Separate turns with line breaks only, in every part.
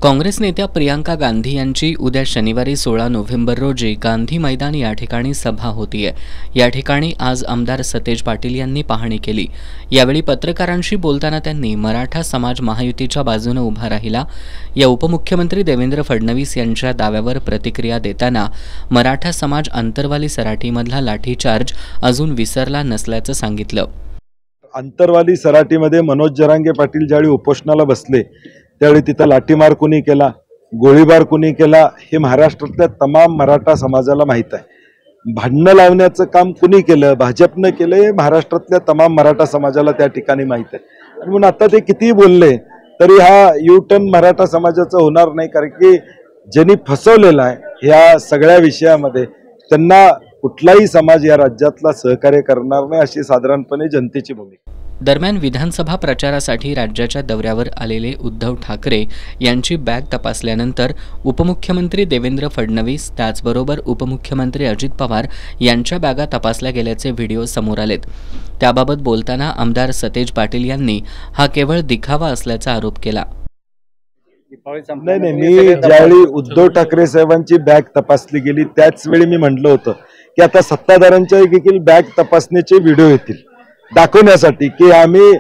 काँग्रेस नेत्या प्रियांका गांधी यांची उद्या शनिवारी 16 नोव्हेंबर रोजी गांधी मैदान या ठिकाणी सभा होतीये। या ठिकाणी आज आमदार सतेज पाटील यांनी पाहणी केली। यावेळी पत्रकारांशी बोलताना त्यांनी मराठा समाज महायुतीच्या बाजूने उभा राहिला। या उपमुख्यमंत्री देवेंद्र फडणवीस यांच्या दाव्यावर प्रतिक्रिया देताना मराठा समाज अंतरवाली सराटीमधला लाठीचार्ज अजून विसरला नसल्याचं सांगितलं।
अंतरवाली सराटीमध्ये मनोज जरांगे पाटील ज्यावेळी उपोषणाला बसले त्यावेळी तिथं लाठीमार कुणी केला, गोळीबार कुणी केला हे महाराष्ट्रातल्या तमाम मराठा समाजाला माहीत आहे। भांडणं लावण्याचं काम कुणी केलं, भाजपनं केलं हे महाराष्ट्रातल्या तमाम मराठा समाजाला त्या ठिकाणी माहीत आहे। आणि म्हणून आता ते कितीही बोलले तरी हा यू-टर्न मराठा समाजाचं होणार नाही, कारण की ज्यांनी फसवलेला आहे ह्या सगळ्या विषयामध्ये त्यांना कुठलाही समाज या राज्यातला सहकार्य करणार नाही अशी साधारणपणे जनतेची भूमिका।
दरम्यान विधानसभा प्रचारासाठी राज्याच्या दौऱ्यावर आलेले उद्धव ठाकरे यांची बॅग तपासल्यानंतर उपमुख्यमंत्री देवेंद्र फडणवीस त्याचबरोबर उपमुख्यमंत्री अजित पवार यांच्या बॅगा तपासल्या गेल्याचे व्हिडिओ समोर आलेत। त्याबाबत बोलताना आमदार सतेज पाटील यांनी हा केवळ दिखावा असल्याचा आरोप केला।
नाही, मी ज्यावेळी उद्धव ठाकरे साहेबांची बॅग तपासली गेली त्याच वेळी मी म्हटलं होतं की आता सत्ताधाऱ्यांच्या देखील बॅग तपासण्याचे व्हिडिओ येतील दाखवण्यासाठी की आम्ही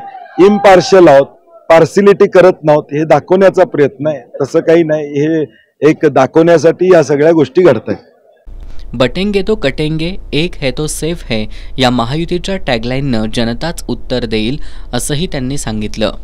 इम्पार्शियल आहोत, पार्सिलिटी करत नाहोत हे दाखवण्याचा प्रयत्न आहे। तसं काही नाही, हे एक दाखवण्यासाठी या सगळ्या गोष्टी घडत आहेत।
बटेंगे तो कटेंगे, एक है तो सेफ है या महायुतीच्या टॅगलाईननं जनताच उत्तर देईल असंही त्यांनी सांगितलं।